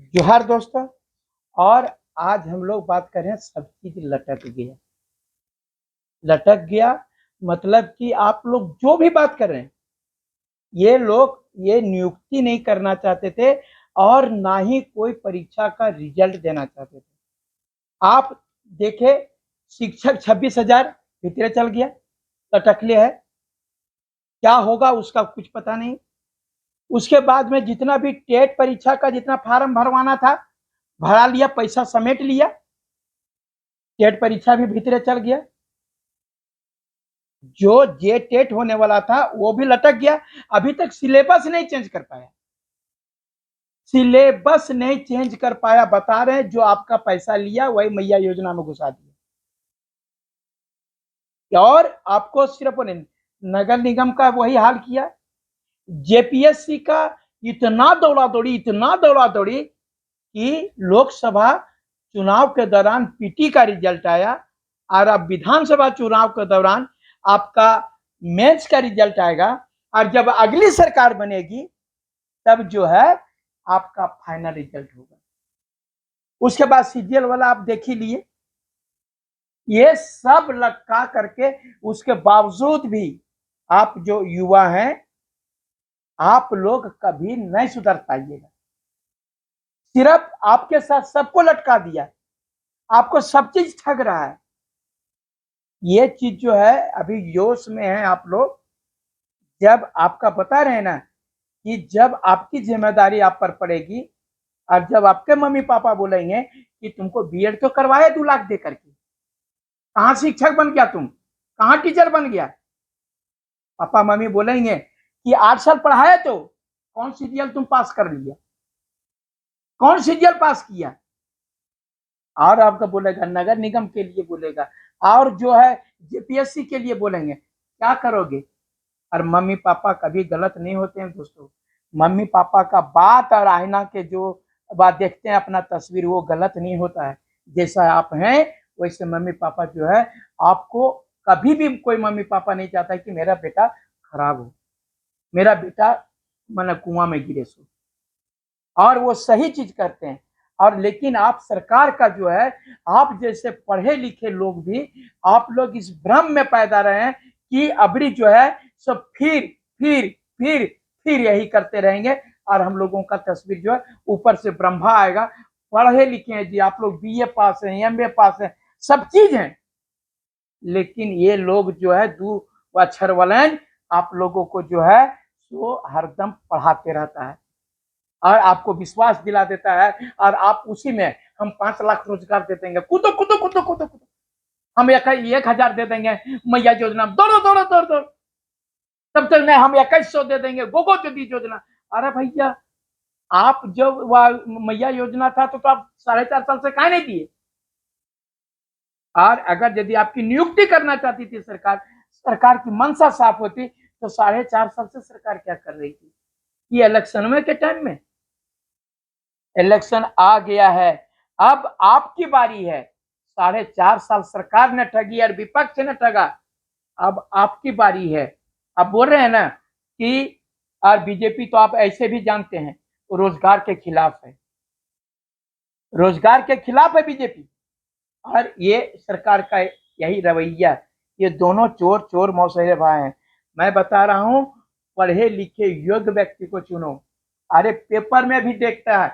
जोहार दोस्तों। और आज हम लोग बात कर रहे हैं, सब चीज लटक गया मतलब कि आप लोग जो भी बात कर रहे हैं, ये लोग ये नियुक्ति नहीं करना चाहते थे और ना ही कोई परीक्षा का रिजल्ट देना चाहते थे। आप देखे, शिक्षक 26,000 भीतरे चल गया, लटकले है। क्या होगा उसका कुछ पता नहीं। उसके बाद में जितना भी टेट परीक्षा का जितना फार्म भरवाना था, भरा लिया, पैसा समेट लिया, टेट परीक्षा भी भीतरे चल गया। जो जे टेट होने वाला था वो भी लटक गया। अभी तक सिलेबस नहीं चेंज कर पाया, सिलेबस नहीं चेंज कर पाया। बता रहे हैं जो आपका पैसा लिया वही मैया योजना में घुसा दिया। और आपको सिर्फ नगर निगम का वही हाल किया। जेपीएससी का इतना दौड़ा दौड़ी कि लोकसभा चुनाव के दौरान पीटी का रिजल्ट आया, और अब विधानसभा चुनाव के दौरान आपका मेंस का रिजल्ट आएगा। और जब अगली सरकार बनेगी तब जो है आपका फाइनल रिजल्ट होगा। उसके बाद सीजीएल वाला आप देख ही लिए। ये सब लटका करके, उसके बावजूद भी आप जो युवा हैं, आप लोग कभी नहीं सुधर पाइएगा। सिर्फ आपके साथ सबको लटका दिया, आपको सब चीज ठग रहा है। ये चीज जो है अभी जोश में है आप लोग। जब आपका बता रहे हैं ना कि जब आपकी जिम्मेदारी आप पर पड़ेगी, और जब आपके मम्मी पापा बोलेंगे कि तुमको बीएड तो करवाए 2 लाख दे करके, कहाँ शिक्षक बन गया तुम, कहाँ टीचर बन गया। पापा मम्मी बोलेंगे कि 8 साल पढ़ाया तो कौन सीजीएल तुम पास कर लिया, कौन सीजीएल पास किया। और आपका बोलेगा नगर निगम के लिए बोलेगा, और जो है जेपीएससी के लिए बोलेंगे, क्या करोगे। और मम्मी पापा कभी गलत नहीं होते हैं दोस्तों। मम्मी पापा का बात और आईना के जो बात देखते हैं अपना तस्वीर, वो गलत नहीं होता है। जैसा आप हैं वैसे मम्मी पापा जो है आपको, कभी भी कोई मम्मी पापा नहीं चाहता कि मेरा बेटा खराब हो, मेरा बेटा मैंने कुआं में गिरे सो। और वो सही चीज करते हैं। और लेकिन आप सरकार का जो है, आप जैसे पढ़े लिखे लोग भी, आप लोग इस भ्रम में पैदा रहे हैं कि अबरी जो है सब फिर फिर फिर यही करते रहेंगे, और हम लोगों का तस्वीर जो है ऊपर से ब्रह्मा आएगा। पढ़े लिखे हैं जी आप लोग, बीए पास हैं, एमए पास हैं, सब चीज हैं, लेकिन ये लोग जो है दू अक्षर वाले आप लोगों को जो है वो हरदम पढ़ाते रहता है और आपको विश्वास दिला देता है। और आप उसी में, हम 5 लाख रोजगार दे देंगे, कूदो कूदो कूदो कूदो कूदो, हम 1,000 दे देंगे मैया योजना, दौड़ो दौड़ो दौड़ दौड़, तब तक नहीं हम 2100 दे देंगे, गोगो दीदी योजना। अरे भैया, आप जब मैया योजना था तो आप 4.5 साल से काहे नहीं दिए। और अगर यदि आपकी नियुक्ति करना चाहती थी सरकार, सरकार की मंशा साफ होती, तो 4.5 साल से सरकार क्या कर रही थी। ये इलेक्शन में के टाइम में, इलेक्शन आ गया है, अब आपकी बारी है। 4.5 साल सरकार ने ठगी और विपक्ष ने ठगा, अब आपकी बारी है। अब बोल रहे हैं ना कि, और बीजेपी तो आप ऐसे भी जानते हैं रोजगार के खिलाफ है, रोजगार के खिलाफ है बीजेपी। और ये सरकार का यही रवैया, ये दोनों चोर चोर मौसेरे भाई हैं। मैं बता रहा हूं, पढ़े लिखे योग्य व्यक्ति को चुनो। अरे पेपर में भी देखता है,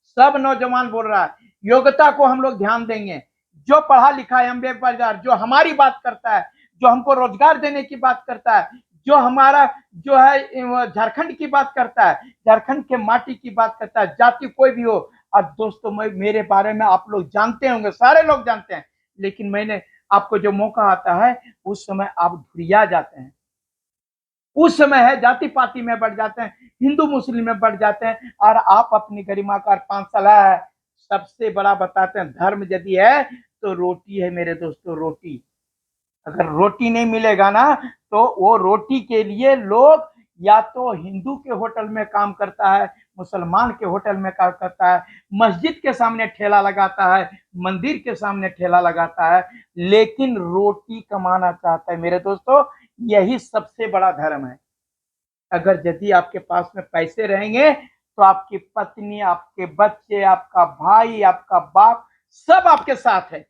सब नौजवान बोल रहा है योग्यता को हम लोग ध्यान देंगे। जो पढ़ा लिखा है, एमबीए बाजार, जो हमारी बात करता है, जो हमको रोजगार देने की बात करता है, जो हमारा जो है झारखंड की बात करता है, झारखंड के माटी की बात करता है, जाति कोई भी हो। और दोस्तों, मेरे बारे में आप लोग जानते होंगे, सारे लोग जानते हैं, लेकिन मैंने आपको जो मौका आता है उस समय आप धुरिया जाते हैं। उस समय है जाति पाति में बढ़ जाते हैं, हिंदू मुस्लिम में बढ़ जाते हैं, और आप अपनी गरिमा का 5 साल है। सबसे बड़ा बताते हैं, धर्म यदि है तो रोटी है मेरे दोस्तों, रोटी। अगर रोटी नहीं मिलेगा ना, तो वो रोटी के लिए लोग या तो हिंदू के होटल में काम करता है, मुसलमान के होटल में काम करता है, मस्जिद के सामने ठेला लगाता है, मंदिर के सामने ठेला लगाता है, लेकिन रोटी कमाना चाहता है मेरे दोस्तों। यही सबसे बड़ा धर्म है। अगर यदि आपके पास में पैसे रहेंगे तो आपकी पत्नी, आपके बच्चे, आपका भाई, आपका बाप सब आपके साथ है।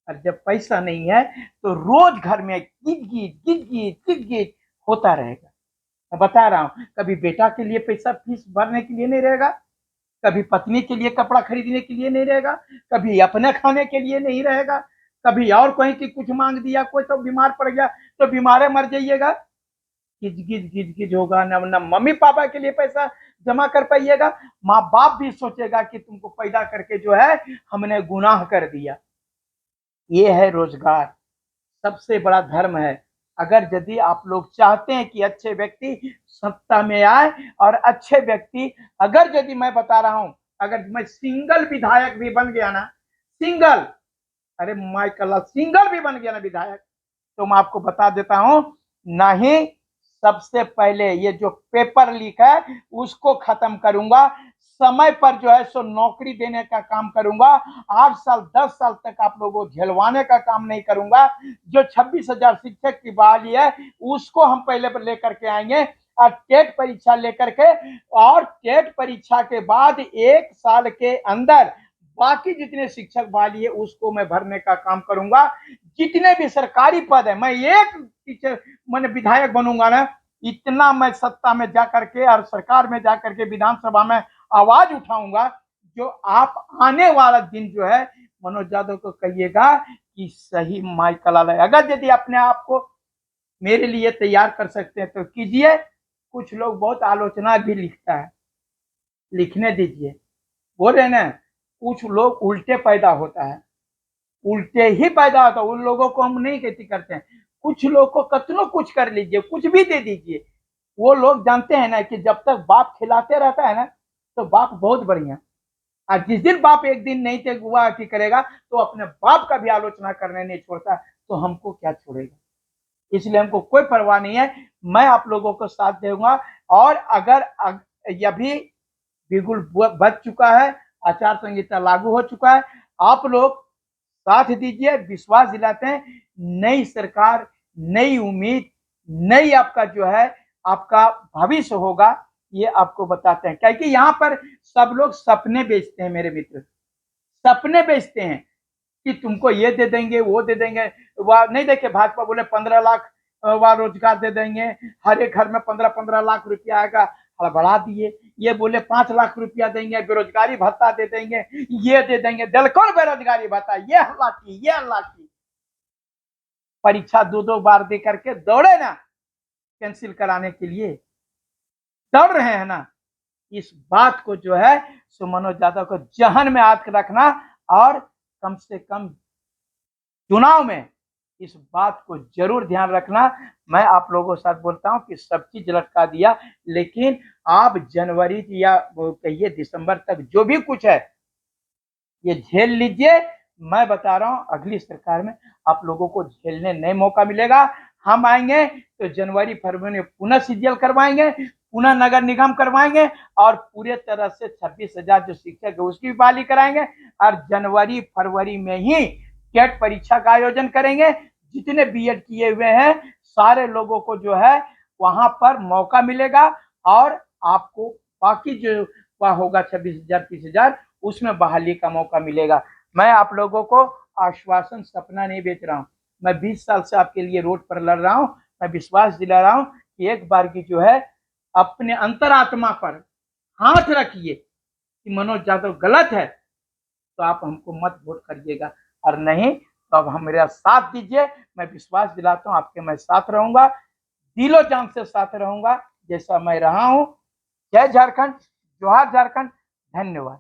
और जब पैसा नहीं है तो रोज घर में गिज होता रहेगा। मैं बता रहा हूं, कभी बेटा के लिए पैसा फीस भरने के लिए नहीं रहेगा, कभी पत्नी के लिए कपड़ा खरीदने के लिए नहीं रहेगा, कभी अपने खाने के लिए नहीं रहेगा, कभी और कोई की कुछ मांग दिया, कोई तो बीमार पड़ गया तो बीमारे मर जाइएगा, गिज होगा। न मम्मी पापा के लिए पैसा जमा कर पाइएगा, माँ बाप भी सोचेगा कि तुमको पैदा करके जो है हमने गुनाह कर दिया। ये है रोजगार, सबसे बड़ा धर्म है। अगर यदि आप लोग चाहते हैं कि अच्छे व्यक्ति सत्ता में आए, और अच्छे व्यक्ति, अगर यदि मैं बता रहा हूं, अगर मैं सिंगल विधायक भी बन गया ना, सिंगल, अरे माइकल सिंगल भी बन गया ना विधायक, तो मैं आपको बता देता हूं, नहीं, सबसे पहले ये जो पेपर लीक है उसको खत्म करूंगा, समय पर जो है सो नौकरी देने का काम करूंगा, 8 साल 10 साल तक आप लोगों को झेलवाने का काम नहीं करूंगा। जो 26,000 शिक्षक की बहाली है उसको हम पहले पर लेकर के आएंगे, और टेट परीक्षा लेकर के, और टेट परीक्षा के बाद 1 साल के अंदर बाकी जितने शिक्षक बहाली है उसको मैं भरने का काम करूंगा। जितने भी सरकारी पद है, मैं एक टीचर मैंने विधायक बनूंगा ना, इतना मैं सत्ता में जाकर के और सरकार में जाकर के विधानसभा में आवाज उठाऊंगा, जो आप आने वाला दिन जो है मनोज यादव को कहिएगा कि सही माइकल आलय। अगर यदि अपने आप को मेरे लिए तैयार कर सकते हैं तो कीजिए। कुछ लोग बहुत आलोचना भी लिखता है, लिखने दीजिए। बोल रहे ना, कुछ लोग उल्टे पैदा होता है, उल्टे ही पैदा होता है, उन लोगों को हम नहीं खेती करते हैं। कुछ लोग को कतनो कुछ कर लीजिए, कुछ भी दे दीजिए, वो लोग जानते हैं ना कि जब तक बाप खिलाते रहता है ना तो बाप बहुत बढ़िया, और जिस दिन बाप एक दिन नहीं थे हुआ की करेगा तो अपने बाप का भी आलोचना करने नहीं छोड़ता, तो हमको क्या छोड़ेगा। इसलिए हमको कोई परवाह नहीं है, मैं आप लोगों को साथ दूंगा। और अगर यह भी बिल्कुल बच चुका है, आचार संहिता लागू हो चुका है, आप लोग साथ दीजिए, विश्वास दिलाते हैं, नई सरकार, नई उम्मीद, नई आपका जो है आपका भविष्य होगा, ये आपको बताते हैं। क्योंकि यहाँ पर सब लोग सपने बेचते हैं मेरे मित्र, सपने बेचते हैं कि तुमको ये दे देंगे, वो दे देंगे। वह नहीं देखे, भाजपा बोले 15 लाख वह रोजगार दे देंगे, हर एक घर में 15-15 लाख रुपया आएगा, बढ़ा दिए। ये बोले 5 लाख रुपया देंगे, बेरोजगारी भत्ता दे देंगे, ये दे देंगे, दिल कौन बेरोजगारी भत्ता, ये अल्लाह की, ये अल्लाह की। परीक्षा 2-2 बार दे करके दौड़े ना कैंसिल कराने के लिए, दौड़ रहे हैं ना। इस बात को जो है सो मनोज यादव को जहन में हाथ रखना, और कम से कम चुनाव में इस बात को जरूर ध्यान रखना। मैं आप लोगों के साथ बोलता हूं कि सब चीज लटका दिया, लेकिन आप जनवरी या कहिए दिसंबर तक जो भी कुछ है ये झेल लीजिए। मैं बता रहा हूं अगली सरकार में आप लोगों को झेलने नहीं मौका मिलेगा। हम आएंगे तो जनवरी फरवरी में पुनः सीजीएल करवाएंगे, पुनः नगर निगम करवाएंगे, और पूरे तरह से 26,000 जो शिक्षक है उसकी भी बहाली कराएंगे, और जनवरी फरवरी में ही टेट परीक्षा का आयोजन करेंगे। जितने बीएड किए हुए हैं सारे लोगों को जो है वहां पर मौका मिलेगा, और आपको बाकी जो होगा 26,000 30,000 उसमें बहाली का मौका मिलेगा। मैं आप लोगों को आश्वासन, सपना नहीं बेच रहा हूं, मैं 20 साल से आपके लिए रोड पर लड़ रहा हूं। मैं विश्वास दिला रहा हूं कि एक बार की जो है अपने अंतरात्मा पर हाथ रखिए कि मनोज यादव गलत है तो आप हमको मत वोट करिएगा, और नहीं तो अब हम मेरा साथ दीजिए। मैं विश्वास दिलाता हूं आपके मैं साथ रहूंगा, दिलो जान से साथ रहूंगा जैसा मैं रहा हूं। जय झारखंड, जोहार झारखंड, धन्यवाद।